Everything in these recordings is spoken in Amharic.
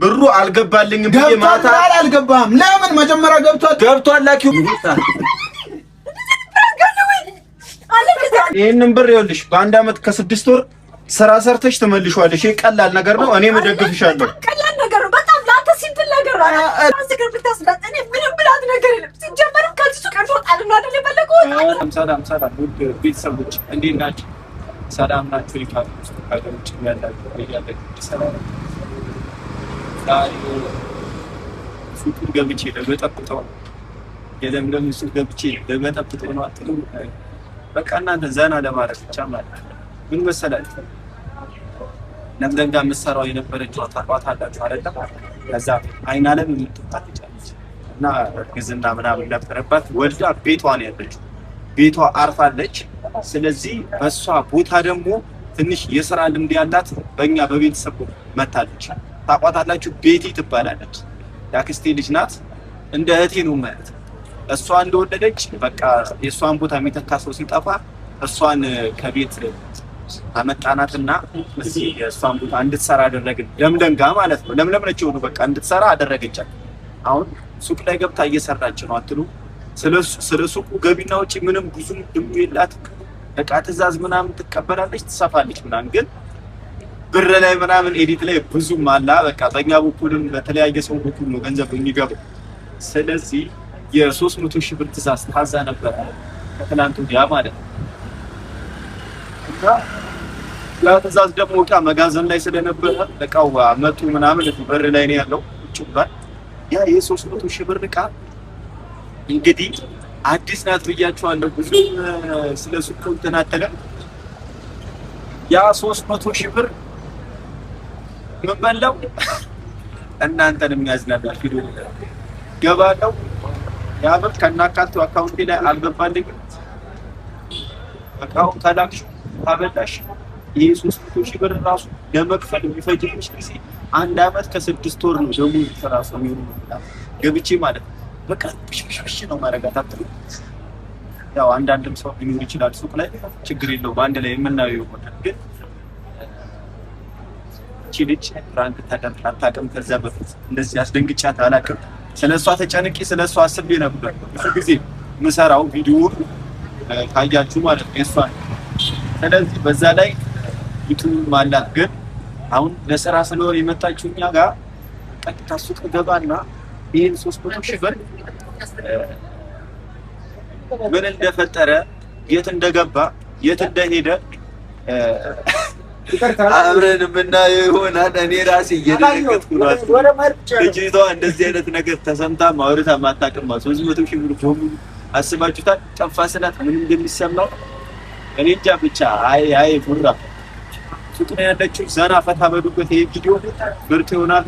ብሩ አልገባልኝም ብዬ ማታ አልገባም። ለምን መጀመሪያ ገብቷል ላኪው ይሄንን ብር ይኸውልሽ በአንድ አመት ከ6 ወር ስራ ሰርተሽ ተመልሽዋለሽ። ይሄ ቀላል ነገር ነው። እኔ መደግፍሻለሁ። ቀላል ነገር ነው በጣም ላንተ ሲምፕል ነገር ነው። አስገር ብታስላት እኔ ምንም ብላት ነገር የለም። ሲጀመርም ከዚህ ሱቅ ወጣል ነው አይደል የፈለኩት። ሰላም ውድ ቤተሰቦች እንዴት ናችሁ? ሰላም ናችሁ? ይካሉት ካገሩት ያላችሁ ሰላም ሱቁን ገብቼ ለመጠጥተው የለምለም ሱቅ ገብቼ ለመጠጥተው ነው አጥሩ በቃ እናንተ ዘና ለማድረግ ብቻ ማለት ምን መሰላችሁ ለምለም ጋር መሰራው የነበረችው ታቋታላችሁ አይደል? ከዛ አይን አለም የምትጣጣች እና ግዝና ምናምን ነበረባት ወልዳ ቤቷ ነው ያለችው። ቤቷ አርፋለች። ስለዚህ በሷ ቦታ ደግሞ ትንሽ የሥራ ልምድ ያላት በእኛ በቤተሰብ መታለች። ታቋታላችሁ ቤቲ ትባላለች። ያክስቴ ልጅ ናት። እንደ እህቴ ነው ማለት እሷ እንደወለደች በቃ የሷን ቦታ የሚተካ ሰው ሲጠፋ እሷን ከቤት አመጣናትና እዚህ የሷን ቦታ እንድትሰራ አደረግን። ለምለም ጋር ማለት ነው። ለምለም ነች ነው በቃ እንድትሰራ አደረገቻት። አሁን ሱቅ ላይ ገብታ እየሰራች ነው አትሉ። ስለ ሱቁ ገቢና ወጪ ምንም ብዙም ድምፁ የላት። እቃ ትእዛዝ ምናምን ትቀበላለች፣ ትሰፋለች ምናምን ግን ብር ላይ ምናምን ኤዲት ላይ ብዙም አላ በቃ በእኛ በኩልም በተለያየ ሰው በኩል ነው ገንዘብ የሚገባው። ስለዚህ የ300,000 ብር ትእዛዝ ታዛ ነበር ከትናንት ወዲያ ማለት ነው። እና ያ ትእዛዝ ደግሞ እቃ መጋዘን ላይ ስለነበረ እቃው መጡ ምናምን በር ላይ ነው ያለው ቁጭ ብሏል። ያ የ300,000 ብር እቃ እንግዲህ አዲስ ናት ብያቸዋለሁ። ብዙ ስለሱቁ ተናተለ ያ 300,000 ብር ምን በላው እናንተንም ያዝናናል። ቪዲዮ ገባለው ያ ብር ከናካቱ አካውንቴ ላይ አልገባልኝም። በቃው ታላክሽ ታበላሽ ይሄ 300,000 ብር ራሱ ለመክፈል የሚፈጅልሽ ጊዜ 1 አመት ከ6 ወር ነው። ደግሞ ተራሱ ነው ገብቼ ማለት በቃ ብሽብሽ ነው ማረጋት አጥሩ። ያው አንዳንድም ሰው ሊኖር ይችላል ሱቅ ላይ ችግር የለው በአንድ ላይ የምናየው ይሆናል። ግን ቺልች ፍራንክ ታጣጣም ከዛ በፊት እንደዚህ አስደንግጫት አላውቅም። ስለሷ ተጨንቄ ስለሷ አስቤ ነበር ብዙ ጊዜ ምሰራው ቪዲዮ ካያችሁ ማለት ነው እሷ። ስለዚህ በዛ ላይ ዩቲዩብ ማለት ግን አሁን ለስራ ስለሆነ የመጣችው እኛ ጋር ቀጥታ ሱቅ ገባና ይሄን 300,000 ብር ምን እንደፈጠረ የት እንደገባ የት እንደሄደ አብረን የምናየው ይሆናል። እኔ ራሴ እየደነገጥኩ ነው። ልጅቷ እንደዚህ አይነት ነገር ተሰምታ ማውራታ ማታቀማ 300,000 ብር በሙሉ አስባችሁታል? ጠፋ ስላት ምን እንደሚሰማው እኔ እንጃ። ብቻ አይ ፉራ ሱቅ ነው ያለችው። ዘና ፈታ በዱበት ይሄ ቪዲዮ ምርጥ ይሆናል።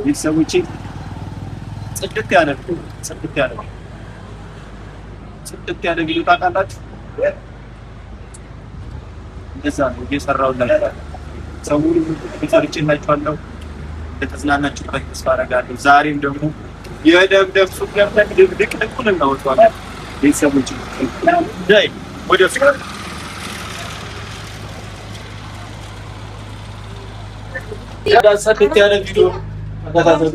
ቤተሰቦቼ ጽድት ያለ ቪዲዮ ታውቃላችሁ። እንደዛ ነው እየሰራሁላችሁ። ሰውንም ሰርቼላችኋለሁ። እንደተዝናናችሁበት ተስፋ አደርጋለሁ። ዛሬም ደግሞ የደምደም ሱቅ ገብተን ድቅድቁን እናወጣዋለን። ቤተሰቦቼ ዳይ ወደ ፍቅር ጽድት ያለ ቪዲዮ ተከታተሉ።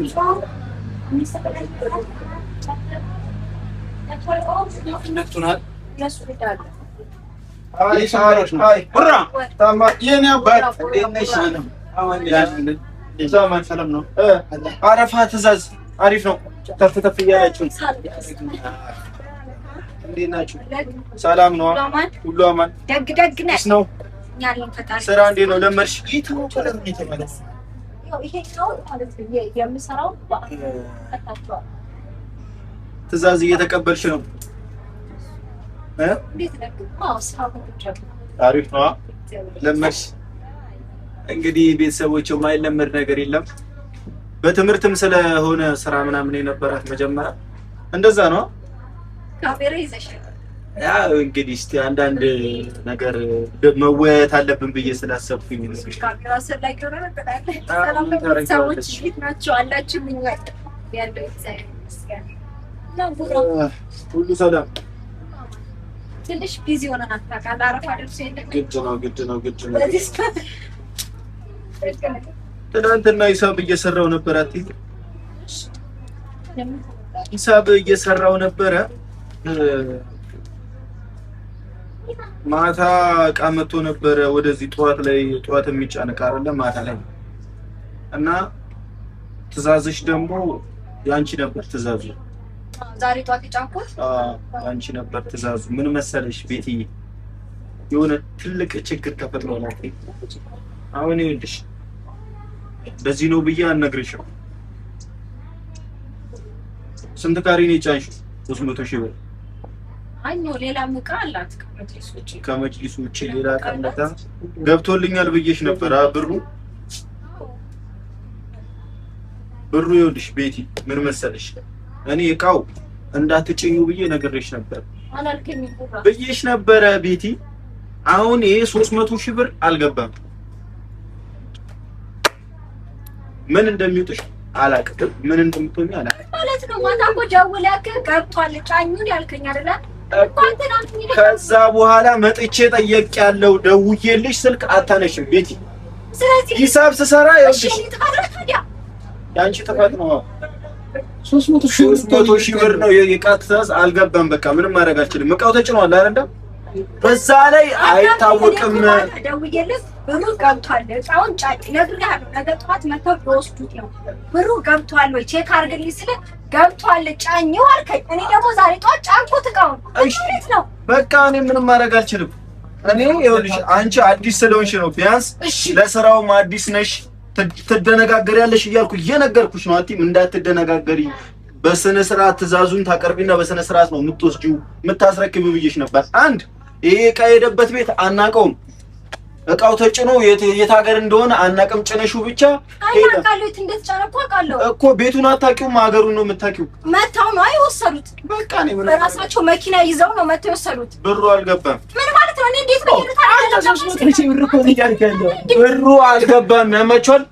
እንደቱናል አይ ብራ ታማ የኔ አባት እንደነሽ ነው። አሁን ዘመን ሰላም ነው። አረፋ ትእዛዝ አሪፍ ነው። ተፍተፍ እያላችሁ እንዴት ናችሁ? ሰላም ነው ሁሉ አማን ደግ ነው። ስራ እንዴት ነው? ለመርሽ ይሄ ነው ማለት የምሰራው በአታቸው ትእዛዝ እየተቀበልሽ ነው? አሪፍ ነው። ለመርሽ እንግዲህ ቤተሰቦች የማይለመድ ነገር የለም። በትምህርትም ስለሆነ ስራ ምናምን የነበራት መጀመሪያ እንደዛ ነው። ካሜራ ይዘሻል። ያው እንግዲህ እስቲ አንዳንድ ነገር መወያየት አለብን ብዬ ስላሰብኩኝ ነው። ካሜራ ላይ ገና ተጣጣለ። ሰዎች ፊት ናቸው አላችሁ ምን ያለው ይዘን ሁሉ ሰላም። ትንሽ ቢዚ ሆነን አታውቃለህ። አረፋ ደርሶ የለም። ግድ ነው። ትናንትና ሂሳብ እየሰራው ነበር። አትይ ሂሳብ እየሰራው ነበረ። ማታ ዕቃ መጥቶ ነበረ ወደዚህ ጠዋት የሚጫን ዕቃ አይደለም ማታ ላይ እና ትእዛዝሽ ደግሞ ያንቺ ነበር ትእዛዙ። ዛሬ ጠዋት የጫንኩት ያንቺ ነበር ትእዛዙ። ምን መሰለሽ ቤትዬ የሆነ ትልቅ ችግር ተፈጥሮ ነው። አሁን ይኸውልሽ በዚህ ነው ብዬ አልነግርሽም። ስንት ካሬ ነው የጫንሽው? 300,000 ብር። አይ ነው ሌላ ዕቃ አላት ከመጅሊሱ ውጪ ሌላ ቀለታ ገብቶልኛል ብዬሽ ነበር። ብሩ ይኸውልሽ ቤቲ ምን መሰለሽ እኔ ዕቃው እንዳትጭኙ ብዬ ነግሬሽ ነበር ብዬሽ ነበረ ቤቲ። አሁን ይሄ 300,000 ብር አልገባም። ምን እንደሚውጥሽ አላውቅም። ምን እንደምትሆኚ አላውቅም ማለት ነው። ማታ እኮ ደውለህ ገብቷል ጫኙን ያልከኝ አይደለ? ከዛ በኋላ መጥቼ ጠየቅያለሁ። ደውዬልሽ ስልክ አታነሽም ቤቲ። ስለዚህ ሂሳብ ስሰራ ይኸውልሽ ያንቺ ጥፋት ነው። 300,000 ብር ነው የዕቃ ትእዛዝ አልገባም። በቃ ምንም ማድረግ አልችልም። ዕቃው ተጭኗል አይደል? በዛ ላይ አይታወቅም። ደውዬልህ ብሩ ገብቷል ዕቃውን ጫጭ ነግሬሃለሁ። ነገ ጠዋት መተው ይወስዱት ነው። ብሩ ገብቷል ወይ ቼክ አድርግልኝ ስለ ገብቷል ጫኝው አልከኝ። እኔ ደግሞ ዛሬ ጠዋት ጫንኩት ዕቃውን። እንዴት ነው? በቃ እኔ ምንም ማድረግ አልችልም። እኔ ይኸውልሽ አንቺ አዲስ ስለሆንሽ ነው። ቢያንስ ለስራውም አዲስ ነሽ ትደነጋገሪያለሽ እያልኩ እየነገርኩሽ ነው። አትይም እንዳትደነጋገሪ በስነ ስርዓት ትእዛዙን ታቀርቢና በስነ ስርዓት ነው የምትወስጂው የምታስረክብ ብዬሽ ነበር። አንድ ይሄ ዕቃ የሄደበት ቤት አናውቀውም። ዕቃው ተጭኖ የት ሀገር እንደሆነ አናውቅም። ጭነሹ ብቻ ሄደ እኮ ቤቱን አታውቂውም፣ ሀገሩን ነው የምታውቂው። መተው ነው አይወሰዱት። በቃ እኔ ምን በራሳቸው መኪና ይዘው ነው መተው የወሰዱት። ብሩ አልገባም። ምን ማለት ነው? እኔ እንዴት ነው ብሩ አልገባም። ያመቸዋል።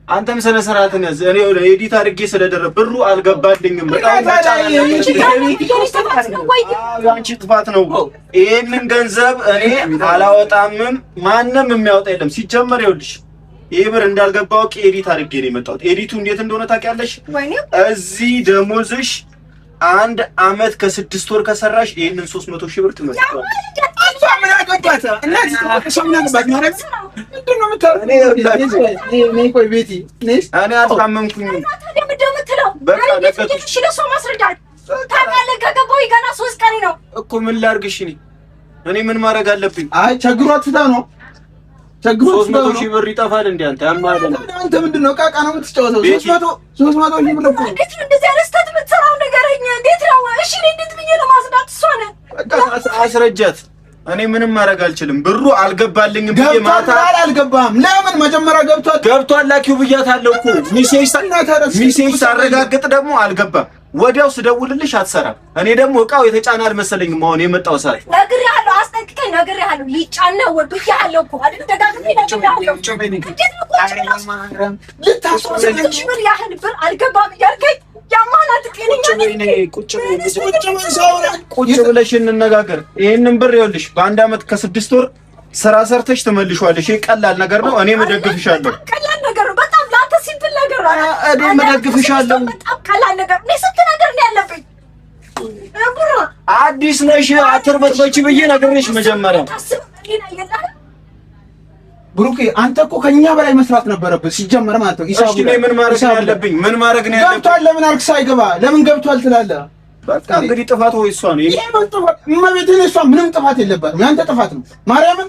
አንተም ስነ ስርዓትን ያዝ። እኔ ኤዲት አድርጌ ስለደረብ ብሩ አልገባልኝም። በጣም አንቺ ጥፋት ነው። ይሄንን ገንዘብ እኔ አላወጣምም፣ ማንም የሚያወጣ የለም። ሲጀመር ይኸውልሽ ይሄ ብር እንዳልገባው ኤዲት አድርጌ ነው የመጣሁት። ኤዲቱ እንዴት እንደሆነ ታውቂያለሽ? እዚህ ደሞዝሽ 1 አመት ከ6 ወር ከሰራሽ ይሄንን 300,000 ብር ትመጣለሽ። እኔ አልታመምኩኝም። ገና 3 ቀን ነው እኮ ምን ላድርግሽ? እኔ ምን ማድረግ አለብኝ? አይ ቸግሯት ፍታ ነው። 300,000 ብር ይጠፋል እንዴ? አንተ ያማለ ነው። አንተ ምንድነው ቃቃ ነው የምትጫወተው? 300,000 ብር እኮ እንዴት ነው እንደዚህ አይነት ስህተት የምትሰራው? ንገረኝ። እንዴት ነው? እሺ እኔ እንዴት ብዬ ለማስዳት እሷ ነህ? በቃ አስረጃት። እኔ ምንም ማድረግ አልችልም። ብሩ አልገባልኝም ብዬ ማታ አልገባም። ለምን መጀመሪያ ገብቷል ላኪው ብያታለሁ እኮ ሚሴጅ ሳረጋግጥ ደግሞ አልገባም። ወዲያው ስደውልልሽ አትሰራም። እኔ ደግሞ ዕቃው የተጫነ አልመሰለኝም። አሁን የመጣው ሰዓት ነግሬሃለሁ፣ አስጠንቅቀኝ ነግሬሃለሁ። ሊጫነ ወብያለሁ እኮ አይደል? ደጋግሜ ነግሬሃለሁ። እንዴት ነው ቁጭ ያህል ብር አልገባም እያልከኝ ቁጭ ብለሽ እንነጋገር። ይሄንን ብር ይኸውልሽ በ1 አመት ከ6 ወር ስራ ሰርተሽ ትመልሺዋለሽ። ይሄ ቀላል ነገር ነው። እኔ መደግፍሻለሁ። ቀላል ነገር ነው። በጣም ላንተ ሲምፕል ነገር ነው። እኔ መደግፍሻለሁ። በጣም ቀላል ነገር ነው። ስንት ነገር ነው ያለብኝ። አዲስ ነሽ አትርበትበቺ ብዬ ነግሬሽ መጀመሪያ ብሩኬ አንተ እኮ ከኛ በላይ መስራት ነበረብህ ሲጀመር ማለት ነው። እሺ ምን ማድረግ ነው ያለብኝ? ምን ማድረግ ነው ያለብኝ? ገብቷል። ለምን አልክ ሳይገባ ለምን ገብቷል ትላለህ? በቃ እንግዲህ ጥፋቱ ወይ እሷ ነው። ይሄ ምን ጥፋት? እመቤቴን እሷ ምንም ጥፋት የለባትም። ያንተ ጥፋት ነው። ማርያምን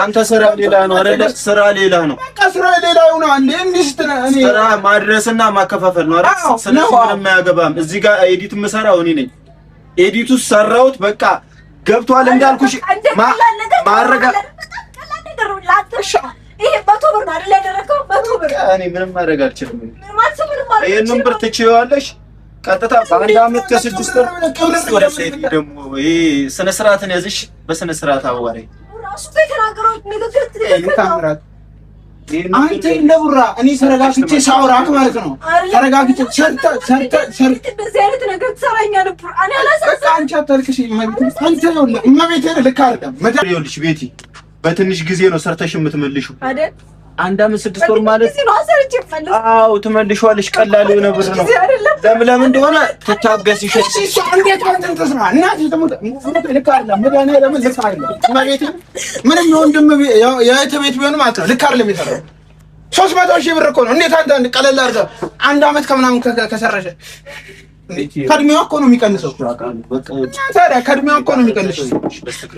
አንተ ስራ ሌላ ነው አይደል? ስራ ሌላ ነው። በቃ ስራ ሌላ ነው። አንዴ እንዲስት እኔ ስራ ማድረስና ማከፋፈል ነው አይደል? ስለዚህ ምንም አያገባም። እዚህ ጋር ኤዲት የምሰራው እኔ ነኝ። ኤዲቱ ሰራሁት። በቃ ገብቷል እንዳልኩሽ ማረጋ ይሄ 100 ብር ነው አይደል ያደረከው? 100 ብር እኔ ምንም ማድረግ አልችልም። ይሄንን ብር ትችይዋለሽ። ቀጥታ በ1 አመት ከ6 ወር ወደ ሰይድ ደግሞ ይሄ ስነ ስርዓትን ያዝሽ። በስነ ስርዓት አዋሪ ራሱ በተናገረው ንግግር ትክክል። አንተ እንደቡራ እኔ ተረጋግቼ ሳውራክ ማለት ነው። ተረጋግቼ ሰርተ እንደዚህ አይነት ነገር ትሰራኛለህ። እኔ አላሰብኩም። አንቺ አታልቅሽ። አንተ ነው እመቤቴን ልክ አይደለም። ይኸውልሽ ቤቲ በትንሽ ጊዜ ነው ሰርተሽ የምትመልሺው አይደል? 1 ዓመት 6 ወር ማለት አዎ ትመልሺዋለሽ። ቀላል የሆነ ብር ነው። ለምለም እንደሆነ ትታገስሽ። እሺ እንዴት ወንድም ተስማ እናት ተሞተ ልክ አይደለም። መዳና ለምን ልክ አይደለም። ማቤቴ ምንም የወንድም የእህት ቤት ቢሆንም ማለት ነው ልክ አይደለም። የሰራው 300,000 ብር እኮ ነው። እንዴት አንተ ቀለል አድርገህ 1 ዓመት ከምናምን ከሰራሽ ከእድሜዋ እኮ ነው የሚቀንሰው። ታዲያ ከእድሜዋ እኮ ነው የሚቀንሰው።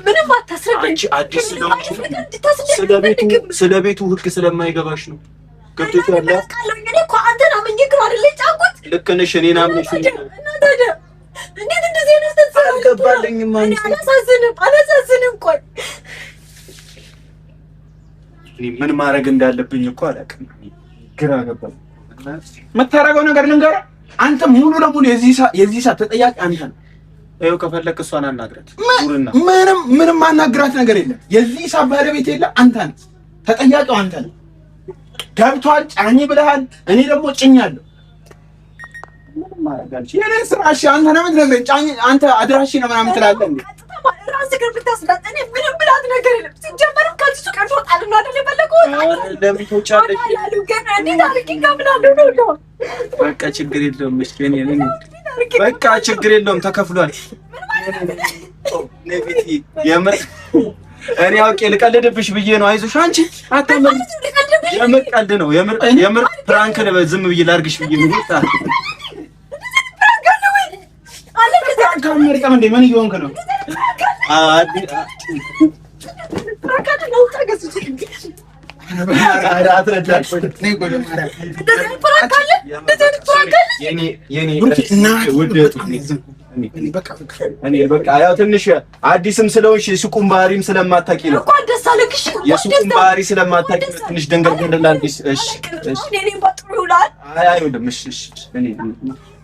ምንም አታስረዳኝ። አዲስ ስለ ቤቱ ህግ ስለማይገባሽ ነው። ገብቶሻል? እኔ እኮ አንተን አምኜ ግን አይደል ጫንኩት። ልክ ነሽ። እኔን አምነሽ እንዴት እንደዚህ አይነት ተሰራ አልገባልኝም። አላሳዝንም። ቆይ ምን ማድረግ እንዳለብኝ እኮ አላውቅም። ግራ ገባኝ። የምታደርገው ነገር ልንገርህ። አንተ ሙሉ ለሙሉ የዚህ ሰዓት ተጠያቂ አንተ ነህ። ይኸው ከፈለክ እሷን አናግራት። ምንም ማናግራት ነገር የለም። የዚህ ሰዓት ባለቤት የለ። አንተ ነህ ተጠያቂው። አንተ ነህ። ገብቷል። ጫኝ ብለሃል። እኔ ደግሞ ጭኛለሁ። ምንም ማድረግ አልችልም። የኔ ስራ እሺ። አንተ ነው የምትነግረኝ። ጫኝ አንተ አድራሽ ነው ምናምን ትላለህ እንዴ? ራስህ ግን ብታስላት እኔ ምንም ብላት ነገር የለም። ሲጀመር ከዚህ ሱቅ አልወጣል ነው አይደል የፈለከው? ለምን ትወጫለሽ? በቃ ችግር የለውም። እሺ እኔ በቃ ችግር የለውም። ተከፍሏል። ነብቲ የምር እኔ አውቄ ልቀልድብሽ ብዬ ነው። አይዞሽ አንቺ አታመም። የምር ቀልድ ነው። የምር ፍራንክ ነው። ዝም ብዬ ላርግሽ ብዬ ነው። ካሜራ እንደ ምን እየሆንክ ነው? ያው ትንሽ አዲስም ስለሆንሽ የሱቁን ባህሪም ስለማታውቂ ነው። የሱቁን ባህሪ ስለማታውቂ ትንሽ ደንገርገርላል። እሺ እሺ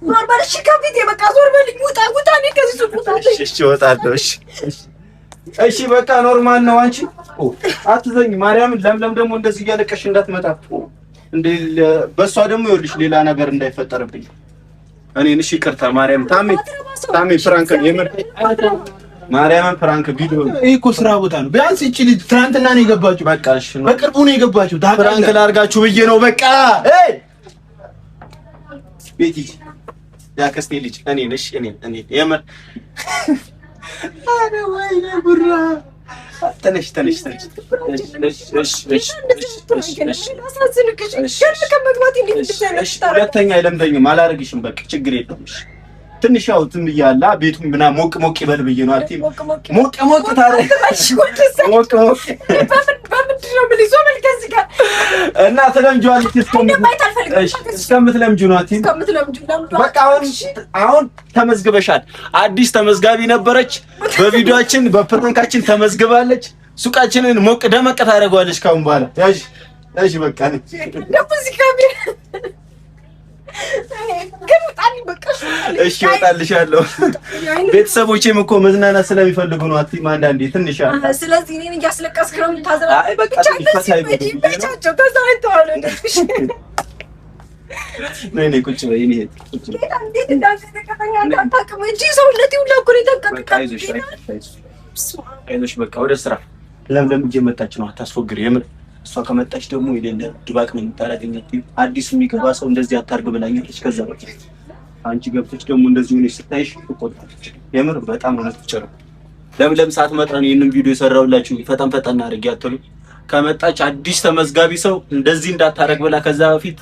ዞር በል እሺ። ከፊቴ በቃ ዞር በልኝ። ውጣ እኔ ከዚህ ሱቅ ውጣ። እሺ እወጣለሁ። እሺ በቃ ኖርማል ነው። አንቺ አትዘኝ። ማርያምን ለምለም ደግሞ እንደዚህ እያለቀሽ እንዳትመጣ እንዴ። በሷ ደግሞ ይኸውልሽ ሌላ ነገር እንዳይፈጠርብኝ እኔን። እሺ ይቅርታ ማርያም። ታሜ ፍራንክ የምር ማርያምን ፍራንክ ቪዲዮ ይሄ እኮ ስራ ቦታ ነው። ቢያንስ እቺ ልጅ ትናንትና ነው የገባችው። በቃ እሺ በቅርቡ ነው የገባችው። ፍራንክ ላድርጋችሁ ብዬ ነው። በቃ ቤቲ ያከስቴ ልጅ እኔ ነሽ። እኔ የምር አረ ወይኔ ቡራ ተነሽ። ሁለተኛ አይለምደኝም። አላረግሽም። በቃ ችግር የለውም። ትንሽ ያው ዝም ብያለሁ። ቤቱን ምና ሞቅ ይበል ብዬ ነው። አርቲ ሞቅ ታረሽ ሞቅ በምንድነው ምን ይዞ መልከስ ጋር እና ተለምጂዋለሽ። እስከምትለምጂው ነው። አርቲ በቃ አሁን ተመዝግበሻል። አዲስ ተመዝጋቢ ነበረች። በቪዲዮአችን በፕራንካችን ተመዝግባለች። ሱቃችንን ሞቅ ደመቅ ታደርገዋለች ካሁን በኋላ። ያዥ በቃ ነው እሺ እወጣልሻለሁ። ቤተሰቦቼም እኮ መዝናናት ስለሚፈልጉ ነው። አትይም አንዳንዴ ትንሽ ስለዚህ እኔን እያስለቀስክ ነው የምታዘራ። አይ በቃ ነይ ቁጭ በይ። እኔ ቁጭ በይ። እንዴት እንዳልተከፈኛ እንዳታውቅም እንጂ ሰውነቴ ሁሉ እኮ ነው የተንቀጠቀጠ። አይዞሽ በቃ ወደ ስራ። ለምለም እየመጣች ነው። አታስፎግሪ የምር። እሷ ከመጣች ደግሞ የሌለ ድባቅ ነው የምታረገኝ። አዲስ የሚገባ ሰው እንደዚህ አታርግ ብላኛለች። ከዛ በቃ አንቺ ገብተሽ ደግሞ እንደዚህ ሆነሽ ስታይሽ ትቆጣለች። የምር በጣም ነው የምትጨርቁ። ለምለም ሳትመጣ ነው ይሄንን ቪዲዮ የሰራሁላችሁ። ፈጠን አድርጌ አትሉ። ከመጣች አዲስ ተመዝጋቢ ሰው እንደዚህ እንዳታረግ ብላ ከዛ በፊት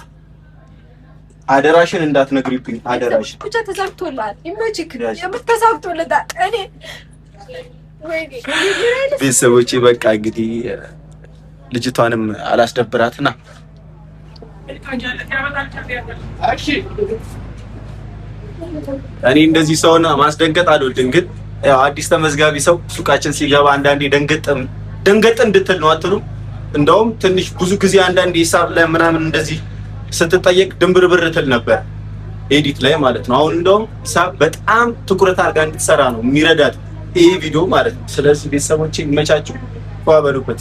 አደራሽን እንዳትነግሪብኝ። አደራሽን ብቻ ተሳክቶላል። ይመችክ የምትሳክቶለታል። እኔ ወይኔ ቤተሰቦቼ በቃ እንግዲህ ልጅቷንም አላስደብራትና እኔ እንደዚህ ሰውና ማስደንገጥ አልወድም፣ ግን ያው አዲስ ተመዝጋቢ ሰው ሱቃችን ሲገባ አንዳንዴ ደንገጥ እንድትል ነው አትሉ? እንደውም ትንሽ ብዙ ጊዜ አንዳንዴ ሂሳብ ላይ ምናምን እንደዚህ ስትጠየቅ ድንብርብር ትል ነበር ኤዲት ላይ ማለት ነው። አሁን እንደውም ሂሳብ በጣም ትኩረት አድርጋ እንድትሰራ ነው የሚረዳት ይሄ ቪዲዮ ማለት ነው። ስለዚህ ቤተሰቦቼ ይመቻችሁ፣ ተባበሉበት።